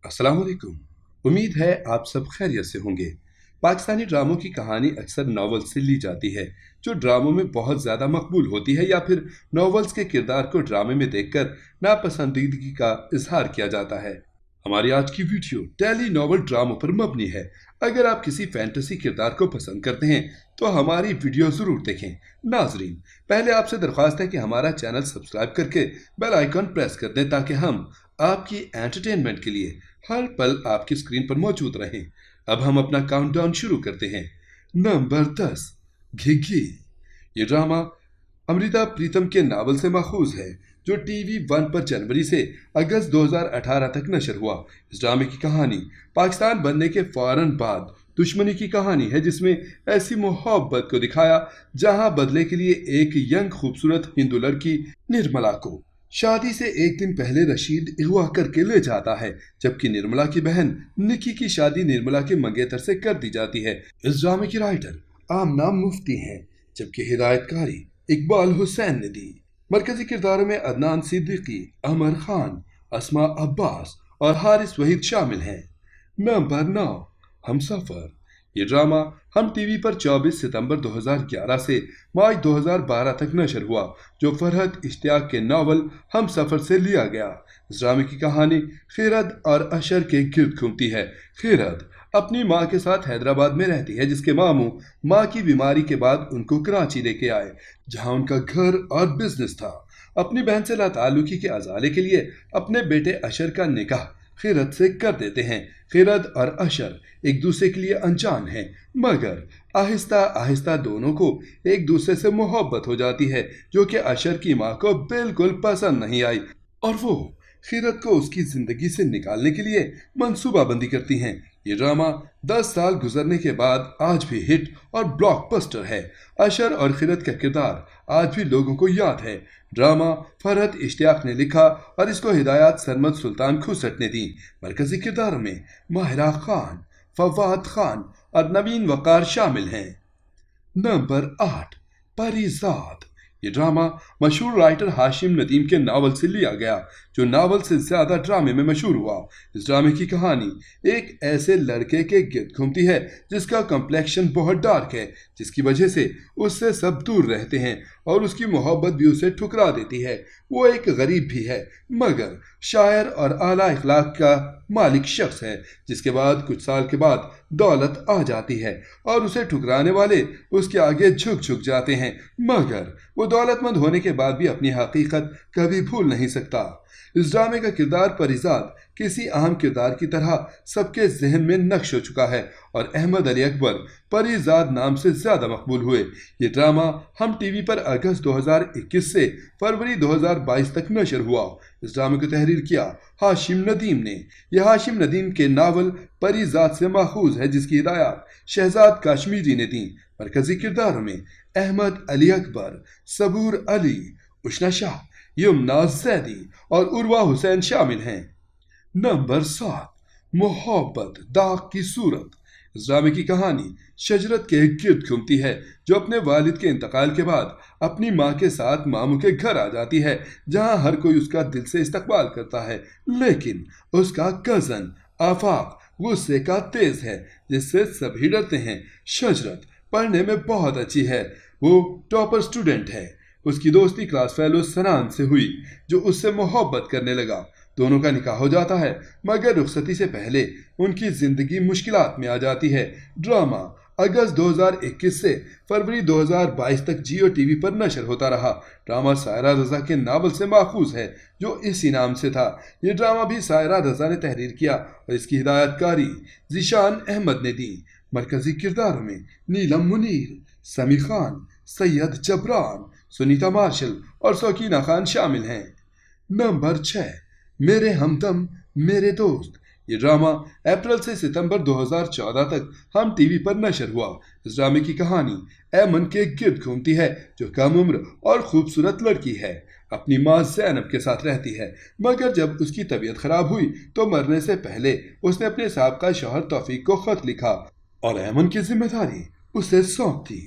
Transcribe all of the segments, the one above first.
अस्सलाम वालेकुम। उम्मीद है आप सब खैरियत से होंगे। पाकिस्तानी ड्रामों की कहानी अक्सर नॉवेल से ली जाती है, जो ड्रामों में बहुत ज़्यादा मकबूल होती है, या फिर नॉवेल्स के किरदार को ड्रामे में देखकर नापसंदीदगी का इजहार किया जाता है। हमारी आज की वीडियो टेली नॉवेल ड्रामों पर मबनी है। अगर आप किसी फैंटेसी किरदार को पसंद करते हैं तो हमारी वीडियो ज़रूर देखें। नाजरीन, पहले आपसे दरख्वास्त है कि हमारा चैनल सब्सक्राइब करके बेल आइकन प्रेस कर दें ताकि हम आपकी एंटरटेनमेंट के लिए हर पल आपकी स्क्रीन पर मौजूद रहें। अब हम अपना काउंटडाउन शुरू करते हैं। नंबर 10, घिघी। ये ड्रामा अमृता प्रीतम के नावल से माखूज है, जो टीवी वन पर जनवरी से अगस्त 2018 तक नशर हुआ। इस ड्रामे की कहानी पाकिस्तान बनने के फौरन बाद दुश्मनी की कहानी है, जिसमें ऐसी मोहब्बत को दिखाया जहां बदले के लिए एक यंग खूबसूरत हिंदू लड़की निर्मला को शादी से एक दिन पहले रशीद अगवा करके ले जाता है, जबकि निर्मला की बहन निकी की शादी निर्मला के मंगेतर से कर दी जाती है। इस ड्रामे की राइटर आमना मुफ्ती हैं, जबकि हिदायतकारी इकबाल हुसैन ने दी। मरकजी किरदारों में अदनान सिद्दीकी, अमर खान, अस्मा अब्बास और हारिस वहीद शामिल हैं। नंबर 9, हमसफर। ये ड्रामा हम टीवी पर 24 सितंबर 2011 से मार्च 2012 तक नशर हुआ, जो फरहत इश्तियाक के नावल हम सफ़र से लिया गया। इस ड्रामे की कहानी खिरद और अशर के गिर्द घूमती है। खिरद अपनी माँ के साथ हैदराबाद में रहती है, जिसके मामू माँ की बीमारी के बाद उनको कराची लेके आए, जहाँ उनका घर और बिजनेस था। अपनी बहन से लाताल्लुकी के अजाले के लिए अपने बेटे अशर का निकाह खिरद से कर देते हैं। खिरद और अशर एक दूसरे के लिए अनजान हैं, मगर आहिस्ता आहिस्ता दोनों को एक दूसरे से मोहब्बत हो जाती है, जो कि अशर की माँ को बिल्कुल पसंद नहीं आई और वो खिरद को उसकी जिंदगी से निकालने के लिए मंसूबाबंदी करती हैं। ये ड्रामा 10 साल गुजरने के बाद आज भी हिट और ब्लॉकबस्टर है। अशर और खिरद का किरदार आज भी लोगों को याद है। ड्रामा फरहत इश्तियाक ने लिखा और इसको हिदायत सरमद सुल्तान खुसट ने दी। मरकजी किरदारों में माहिरा खान, फवाद खान और नवीन वकार शामिल हैं। नंबर 8, परिजाद। ये ड्रामा मशहूर राइटर हाशिम नदीम के नावल से लिया गया, जो नावल से ज्यादा ड्रामे में मशहूर हुआ। इस ड्रामे की कहानी एक ऐसे लड़के के गिर्द घूमती है जिसका कम्प्लेक्शन बहुत डार्क है, जिसकी वजह से उससे सब दूर रहते हैं और उसकी मोहब्बत भी उसे ठुकरा देती है। वो एक गरीब भी है, मगर शायर और आला इखलाक का मालिक शख्स है, जिसके बाद कुछ साल के बाद दौलत आ जाती है और उसे ठुकराने वाले उसके आगे झुक झुक जाते हैं, मगर वो दौलतमंद होने के बाद भी अपनी हकीकत कभी भूल नहीं सकता। इस ड्रामे का किरदार परिजाद किसी अहम किरदार की तरह सबके जहन में नक्श हो चुका है और अहमद अली अकबर परिजाद नाम से ज्यादा मकबूल हुए। ये ड्रामा हम टीवी पर अगस्त 2021 से फरवरी 2022 तक नशर हुआ। इस ड्रामे को तहरीर किया हाशिम नदीम ने। यह हाशिम नदीम के नावल परिजाद से माखूज है, जिसकी हिदायत शहजाद काश्मीरी ने दी। मरकजी किरदारों में अहमद अली अकबर, सबूर अली, उशना शाह, यमुना जैदी और उर्वा हुसैन शामिल हैं। नंबर 7, मोहब्बत दाग की सूरत। इस ड्रामे की कहानी शजरत के गिर्द घूमती है, जो अपने वालिद के इंतकाल के बाद अपनी माँ के साथ मामू के घर आ जाती है, जहाँ हर कोई उसका दिल से इस्तकबाल करता है, लेकिन उसका कजन आफाक गुस्से का तेज है, जिससे सभी डरते हैं। शजरत पढ़ने में बहुत अच्छी है, वो टॉपर स्टूडेंट है। उसकी दोस्ती क्लास फेलो सनान से हुई, जो उससे मोहब्बत करने लगा। दोनों का निकाह हो जाता है, मगर रुखसती से पहले उनकी जिंदगी मुश्किलात में आ जाती है। ड्रामा अगस्त 2021 से फरवरी 2022 तक जियो टीवी पर नशर होता रहा। ड्रामा सायरा रजा के नावल से माखूज है, जो इसी नाम से था। ये ड्रामा भी सायरा रजा ने तहरीर किया और इसकी हिदायतकारी जिशान अहमद ने दी। मरकजी किरदारों में नीलम मुनीर, समी खान, सैयद जबरान, सुनीता मार्शल और सकीना खान शामिल हैं। नंबर 6, मेरे हमदम मेरे दोस्त। ये ड्रामा अप्रैल से सितंबर 2014 तक हम टीवी पर नशर हुआ। इस ड्रामे की कहानी ऐमन के गिर्द घूमती है, जो कम उम्र और खूबसूरत लड़की है। अपनी माँ ज़ैनब के साथ रहती है, मगर जब उसकी तबीयत खराब हुई तो मरने से पहले उसने अपने साबका शौहर तौफीक को खत लिखा और ऐमन की जिम्मेदारी उसे सौंप दी,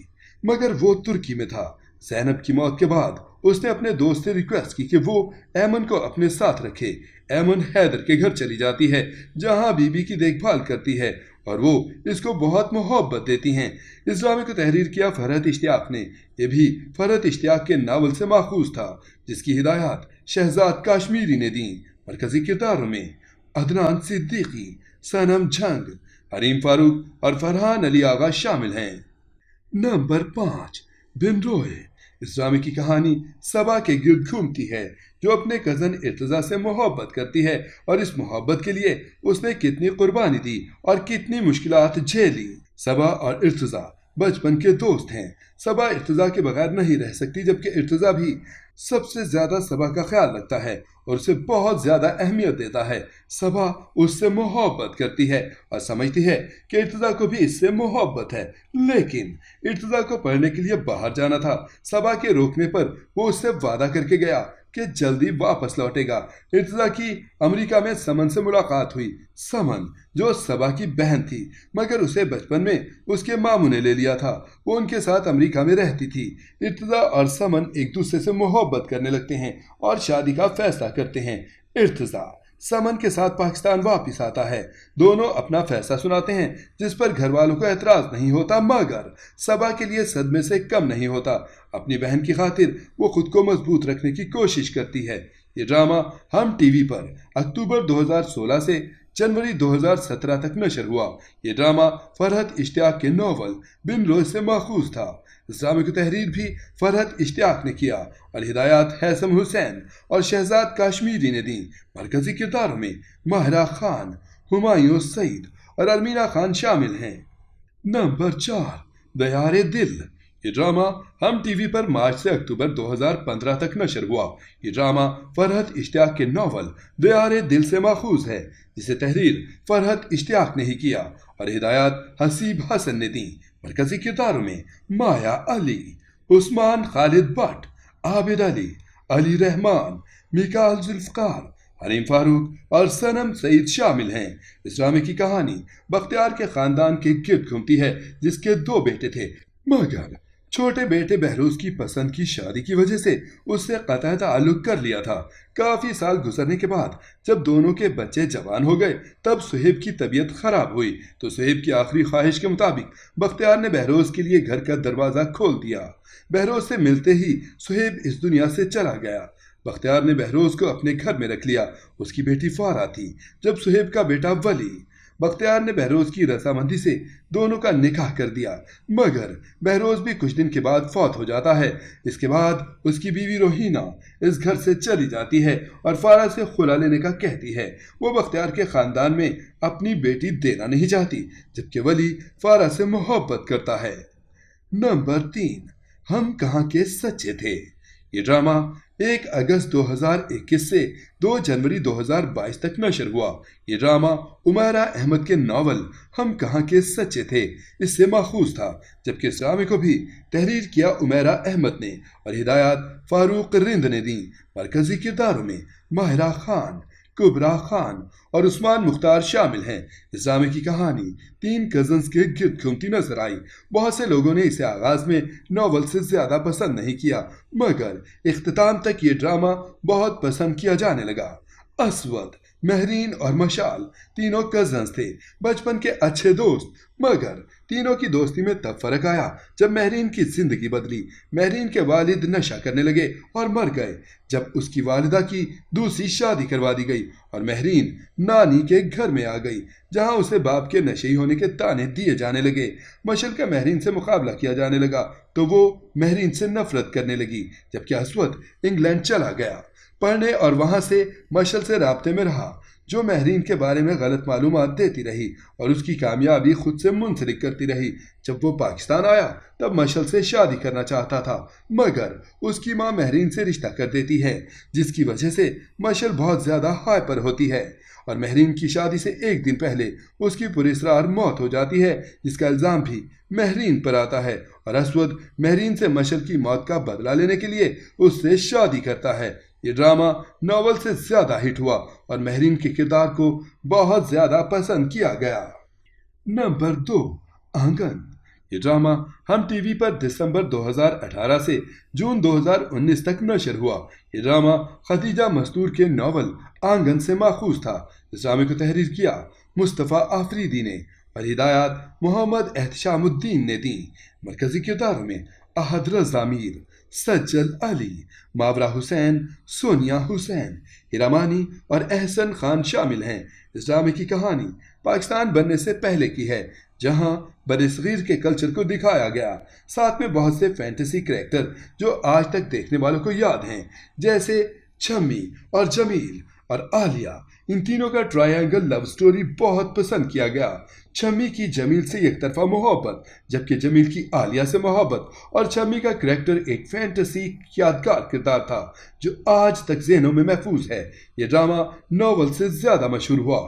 मगर वो तुर्की में था। ज़ैनब की मौत के बाद उसने अपने दोस्त से रिक्वेस्ट की कि वो ऐमन को अपने साथ रखे। ऐमन हैदर के घर चली जाती है जहां बीबी की देखभाल करती है और वो इसको बहुत मोहब्बत देती हैं। इस ड्रामे को तहरीर किया फरहत इश्तियाक ने। ये भी फरहत इश्तियाक के नावल से माखूज था जिसकी हिदायत शहजाद काश्मीरी ने दी। मरकजी किरदारों में अदनान सिद्दीकी, सनम जंग, हरीम फारूक और फरहान अली आगा शामिल हैं। नंबर 5, बिन रोए। इस ड्रामे की कहानी सबा के गिर्द घूमती है जो अपने कज़न इर्तज़ा से मोहब्बत करती है और इस मोहब्बत के लिए उसने कितनी कुर्बानी दी और कितनी मुश्किलात झेली। सबा और इर्तज़ा बचपन के दोस्त हैं। सबा इर्तज़ा के बगैर नहीं रह सकती जबकि इर्तज़ा भी सबसे ज़्यादा सबा का ख्याल रखता है और उसे बहुत ज़्यादा अहमियत देता है। सबा उससे मोहब्बत करती है और समझती है कि इर्तज़ा को भी इससे मोहब्बत है, लेकिन इर्तज़ा को पढ़ने के लिए बाहर जाना था। सबा के रोकने पर वो उससे वादा करके गया कि जल्दी वापस लौटेगा। इर्तज़ा की अमेरिका में समन से मुलाकात हुई। समन जो सबा की बहन थी मगर उसे बचपन में उसके मामू ने ले लिया था। वो उनके साथ अमेरिका में रहती थी। इर्तज़ा और समन एक दूसरे से मोहब्बत करने लगते हैं और शादी का फैसला करते हैं। इर्तज़ा समन के साथ पाकिस्तान वापस आता है। दोनों अपना फैसला सुनाते हैं जिस पर घर वालों को एतराज नहीं होता मगर सबा के लिए सदमे से कम नहीं होता। अपनी बहन की खातिर वो खुद को मजबूत रखने की कोशिश करती है। ये ड्रामा हम टीवी पर अक्टूबर 2016 से जनवरी 2017 तक नशर हुआ। ये ड्रामा फरहत इश्तियाक के नॉवल बिन रोए से माखूज था। इस ड्रामे की तहरीर भी फरहत इश्तियाक ने किया और हिदायत हैसम हुसैन और शहजाद काश्मीरी ने दी। मरकजी किरदारों में माहिरा खान, हुमायूं सईद और अरमीना खान शामिल हैं। नंबर 4, दयारे दिल। ये ड्रामा हम टीवी पर मार्च से अक्टूबर 2015 तक नशर हुआ। ये ड्रामा फरहत इश्तियाक के नॉवल दयारे दिल से माखूज है जिसे तहरीर फरहत इश्तियाक ने ही किया और हिदायत हसीब हसन ने दी। मरकजी किरदारों में माया अली, उस्मान खालिद भट्ट, आबिद अली, अली रहमान, मिकाल जुल्फकार, हरीम फारूक और सनम सईद शामिल हैं। इस ड्रामे की कहानी बख्तियार के खानदान के गिर्द घूमती है जिसके 2 बेटे थे मगर छोटे बेटे बहरोज की पसंद की शादी की वजह से उससे कतई ताल्लुक कर लिया था। काफी साल गुजरने के बाद जब दोनों के बच्चे जवान हो गए तब सुहेब की तबीयत खराब हुई तो सुहेब की आखिरी ख्वाहिश के मुताबिक बख्तियार ने बहरोज के लिए घर का दरवाजा खोल दिया। बहरोज से मिलते ही सुहेब इस दुनिया से चला गया। बख्तियार ने बहरोज को अपने घर में रख लिया। उसकी बेटी फारा थी जब सुहेब का बेटा वली। बख्तियार ने बहरोज की रजामंदी से दोनों का निकाह कर दिया मगर बहरोज भी कुछ दिन के बाद फौत हो जाता है। इसके बाद उसकी बीवी रोहीना इस घर से चली जाती है और फारा से खुला लेने का कहती है। वो बख्तियार के खानदान में अपनी बेटी देना नहीं चाहती जबकि वली फारा से मोहब्बत करता है। नंबर 3, हम कहाँ के सच्चे थे। ये ड्रामा 1 अगस्त 2021 से 2 जनवरी 2022 तक नशर हुआ। ये ड्रामा उमैरा अहमद के नावल हम कहाँ के सच्चे थे इससे माखूज था जबकि इस ड्रामे को भी तहरीर किया उमैरा अहमद ने और हिदायत फारूक रिंद ने दी। मरकजी किरदारों में माहिरा खान, कुबरा खान और उस्मान मुख्तार शामिल हैं। इस ड्रामे की कहानी 3 कजन्स के गिर्द घूमती नजर आई। बहुत से लोगों ने इसे आगाज में नॉवल से ज्यादा पसंद नहीं किया मगर इख्तिताम तक ये ड्रामा बहुत पसंद किया जाने लगा। असवद, महरीन और मशाल तीनों कजन्स थे, बचपन के अच्छे दोस्त मगर तीनों की दोस्ती में तब फर्क आया जब महरीन की जिंदगी बदली। महरीन के वालिद नशा करने लगे और मर गए जब उसकी वालिदा की दूसरी शादी करवा दी गई और महरीन नानी के घर में आ गई जहां उसे बाप के नशेई होने के ताने दिए जाने लगे। मशल का महरीन से मुकाबला किया जाने लगा तो वो महरीन से नफरत करने लगी जबकि असवद इंग्लैंड चला गया पढ़ने और वहां से मशल से राब्ते में रहा जो महरीन के बारे में गलत मालूमात देती रही और उसकी कामयाबी खुद से मुंसलिक करती रही। जब वो पाकिस्तान आया तब मशल से शादी करना चाहता था मगर उसकी मां महरीन से रिश्ता कर देती है जिसकी वजह से मशल बहुत ज़्यादा हाइपर होती है और महरीन की शादी से 1 दिन पहले उसकी पुरस्रार मौत हो जाती है जिसका इल्ज़ाम भी महरीन पर आता है और असवद महरीन से मशल की मौत का बदला लेने के लिए उससे शादी करता है। ये ड्रामा नॉवल से ज्यादा हिट हुआ और महरीन के किरदार को बहुत ज्यादा पसंद किया गया। नंबर 2, आंगन। ये ड्रामा हम टीवी पर दिसंबर 2018 से जून 2019 तक नशर हुआ। ये ड्रामा खदीजा मस्तूर के नॉवल आंगन से माखूज था। इस ड्रामे को तहरीर किया मुस्तफ़ा आफरीदी ने और हिदायत मोहम्मद एहतशामुद्दीन ने दी। मरकजी किरदारों में अहद रज़ा मीर, सज्जल अली, मावरा हुसैन, सोनिया हुसैन, हिरामानी और एहसन खान शामिल हैं। इस ड्रामे की कहानी पाकिस्तान बनने से पहले की है, जहां बरसगीर के कल्चर को दिखाया गया। साथ में बहुत से फैंटेसी करैक्टर जो आज तक देखने वालों को याद हैं, जैसे छम्मी और जमील और आलिया। इन तीनों का ट्रायंगल लव स्टोरी बहुत पसंद किया गया। छम्मी की जमील से एक तरफा मोहब्बत, जबकि जमील की आलिया से मोहब्बत, और छम्मी का करैक्टर एक फैंटेसी यादगार किरदार था जो आज तक ज़हनों में महफूज है। ये ड्रामा नॉवल से ज़्यादा मशहूर हुआ।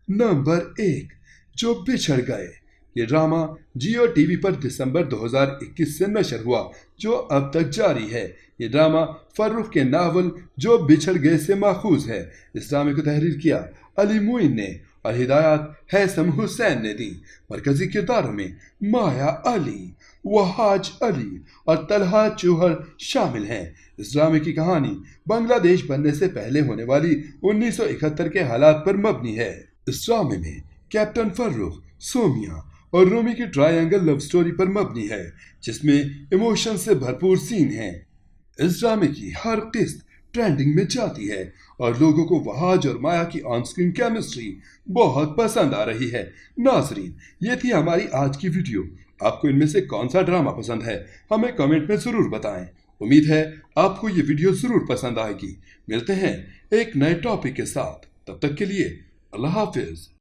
नंबर 1, जो बिछड़ गए। ये ड्रामा जियो टीवी पर दिसंबर 2021 से नशर हुआ, जो अब तक जारी है। ये ड्रामा फर्रुख के नावल जो बिछड़ गए से माखूज है। इस ड्रामे को तहरीर किया अली मुइन ने और हिदायत हैसम हुसैन ने दी। मरकजी किरदारों में माया अली, वहाज अली और तलहा चौहर शामिल हैं। इस ड्रामे की कहानी बांग्लादेश बनने से पहले होने वाली 1971 के हालात पर मबनी है। इस ड्रामे में कैप्टन फर्रुख, सोमिया और रूमी की ट्रायंगल लव स्टोरी पर मबनी है, जिसमें इमोशन से भरपूर सीन हैं। इस ड्रामे की हर किस्त ट्रेंडिंग में जाती है और लोगों को वहाज और माया की ऑन स्क्रीन केमिस्ट्री बहुत पसंद आ रही है। नाजरीन, ये थी हमारी आज की वीडियो। आपको इनमें से कौन सा ड्रामा पसंद है, हमें कमेंट में ज़रूर बताएं। उम्मीद है आपको ये वीडियो ज़रूर पसंद आएगी। मिलते हैं एक नए टॉपिक के साथ, तब तक के लिए अल्लाह हाफिज।